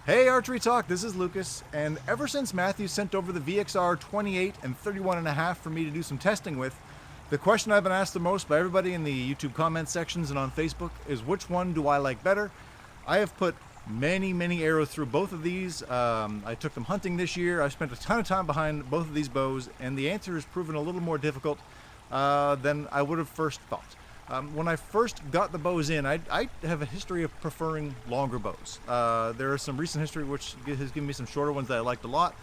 Hey ArcheryTalk, this is Lucas, and ever since Mathews sent over the VXR 28 and 31.5 for me to do some testing with, the question I've been asked the most by everybody in the YouTube comment sections and on Facebook is which one do I like better? I have put many arrows through both of these. I took them hunting this year. I've spent a ton of time behind both of these bows, and the answer has proven a little more difficult than I would have first thought. When I first got the bows in, I have a history of preferring longer bows. There is some recent history which has given me some shorter ones that I liked a lot,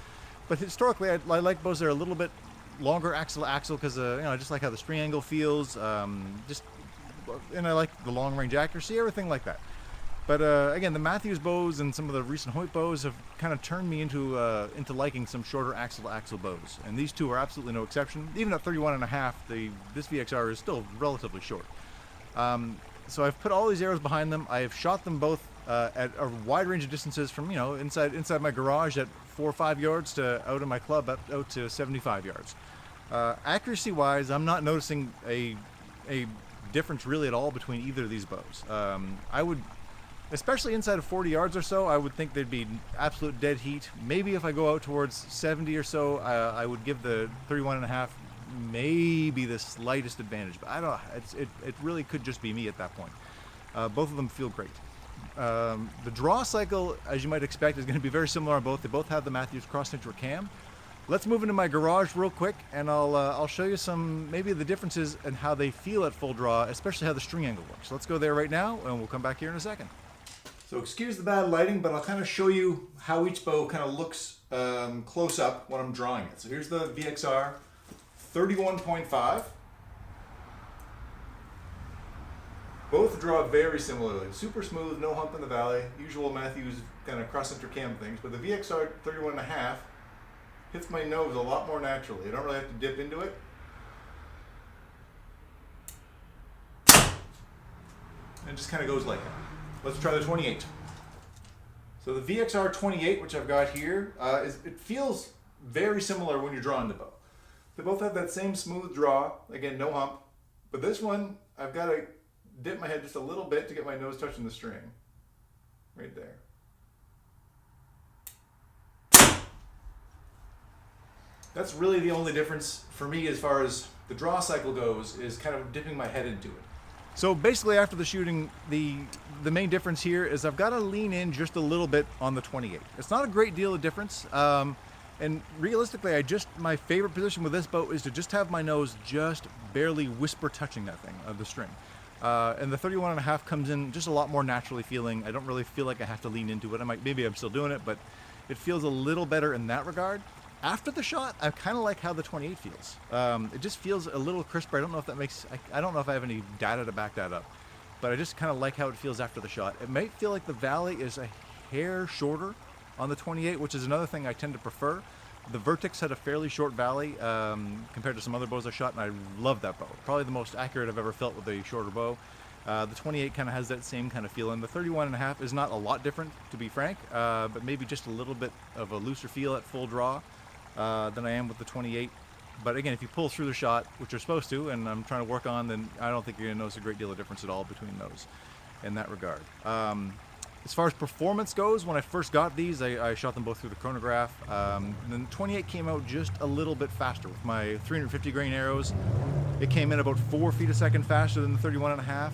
but historically I like bows that are a little bit longer axle to axle because I just like how the string angle feels, and I like the long range accuracy, everything like that. But again, the Mathews bows and some of the recent Hoyt bows have kind of turned me into liking some shorter axle-to-axle bows, and these two are absolutely no exception. Even at 31.5, this VXR is still relatively short. So I've put all these arrows behind them. I have shot them both at a wide range of distances, from inside my garage at 4 or 5 yards to out in my club out to 75 yards. Accuracy-wise, I'm not noticing a difference really at all between either of these bows. I would. Especially inside of 40 yards or so, I would think they'd be absolute dead heat. Maybe if I go out towards 70 or so, I would give the 31.5 maybe the slightest advantage. But I don't know. It really could just be me at that point. Both of them feel great. The draw cycle, as you might expect, is going to be very similar on both. They both have the Mathews cross-centric cam. Let's move into my garage real quick, and I'll show you some maybe the differences and how they feel at full draw, especially how the string angle works. Let's go there right now, and we'll come back here in a second. So excuse the bad lighting, but I'll kind of show you how each bow kind of looks close up when I'm drawing it. So here's the VXR 31.5. Both draw very similarly. Super smooth, no hump in the valley, usual Mathews kind of cross-center cam things, but the VXR 31.5 hits my nose a lot more naturally. I don't really have to dip into it. And it just kind of goes like that. Let's try the 28. So the VXR 28, which I've got here, it feels very similar when you're drawing the bow. They both have that same smooth draw, again, no hump. But this one, I've got to dip my head just a little bit to get my nose touching the string. Right there. That's really the only difference for me as far as the draw cycle goes, is kind of dipping my head into it. So basically after the shooting, the main difference here is I've got to lean in just a little bit on the 28. It's not a great deal of difference. And realistically, my favorite position with this bow is to just have my nose just barely whisper touching that thing, the string. And the 31.5 comes in just a lot more naturally feeling. I don't really feel like I have to lean into it. Maybe I'm still doing it, but it feels a little better in that regard. After the shot, I kind of like how the 28 feels. It just feels a little crisper. I don't know if that makes, I don't know if I have any data to back that up, but I just kind of like how it feels after the shot. It might feel like the valley is a hair shorter on the 28, which is another thing I tend to prefer. The Vertex had a fairly short valley compared to some other bows I shot, and I love that bow. Probably the most accurate I've ever felt with a shorter bow. The 28 kind of has that same kind of feel, and the 31.5 is not a lot different, to be frank, but maybe just a little bit of a looser feel at full draw than I am with the 28. But again, if you pull through the shot, which you're supposed to, and I'm trying to work on, then I don't think you're going to notice a great deal of difference at all between those in that regard. As far as performance goes, when I first got these, I shot them both through the chronograph. And then the 28 came out just a little bit faster with my 350 grain arrows. It came in about 4 feet a second faster than the 31.5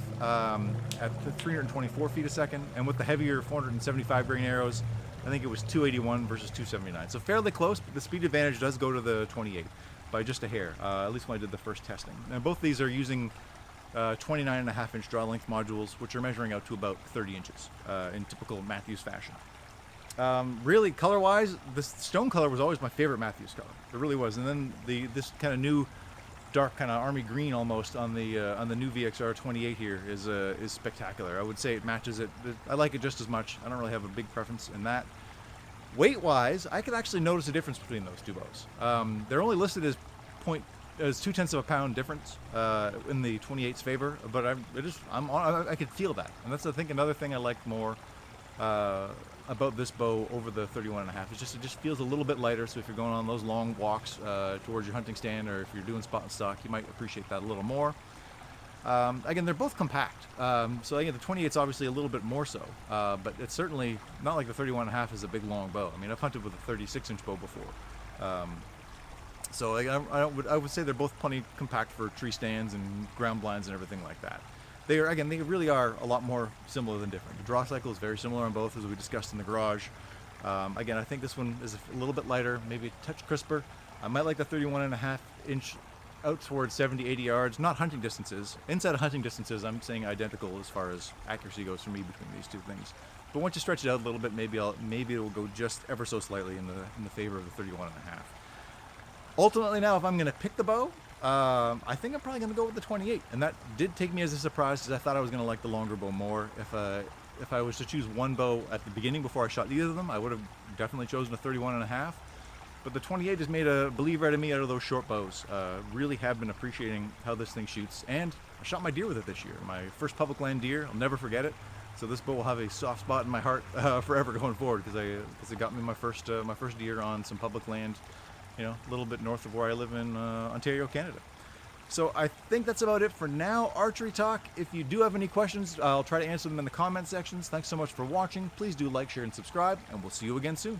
at the 324 feet a second. And with the heavier 475 grain arrows, I think it was 281 versus 279. So fairly close, but the speed advantage does go to the 28 by just a hair, at least when I did the first testing. And both these are using 29.5-inch draw length modules, which are measuring out to about 30 inches in typical Mathews fashion. Really, color-wise, this stone color was always my favorite Mathews color. It really was. And then this kind of new dark kind of army green almost on the new VXR 28 here is spectacular. I would say it matches it. I like it just as much. I don't really have a big preference in that. Weight-wise, I could actually notice a difference between those two bows. They're only listed as 0.2 of a pound difference in the 28's favor, but I could feel that, and that's I think another thing I like more about this bow over the 31.5. It just feels a little bit lighter. So if you're going on those long walks towards your hunting stand, or if you're doing spot and stock, you might appreciate that a little more. Again, they're both compact. So again, the 28's obviously a little bit more so, but it's certainly not like the 31.5 is a big long bow. I mean, I've hunted with a 36-inch bow before. So I would say they're both plenty compact for tree stands and ground blinds and everything like that. They really are a lot more similar than different. The draw cycle is very similar on both, as we discussed in the garage. Again, I think this one is a little bit lighter, maybe a touch crisper. I might like the 31.5 inch out towards 70, 80 yards, not hunting distances. Inside of hunting distances, I'm saying identical as far as accuracy goes for me between these two things. But once you stretch it out a little bit, maybe it will go just ever so slightly in the favor of the 31.5. Ultimately, now, if I'm going to pick the bow, I think I'm probably going to go with the 28, and that did take me as a surprise because I thought I was going to like the longer bow more. If I was to choose one bow at the beginning before I shot either of them, I would have definitely chosen a 31.5. But the 28 has made a believer out of me out of those short bows. Really have been appreciating how this thing shoots, and I shot my deer with it this year. My first public land deer, I'll never forget it. So this bow will have a soft spot in my heart forever going forward because it got me my first deer on some public land, a little bit north of where I live in Ontario, Canada. So I think that's about it for now. Archery Talk. If you do have any questions, I'll try to answer them in the comment sections. Thanks so much for watching. Please do like, share, and subscribe, and we'll see you again soon.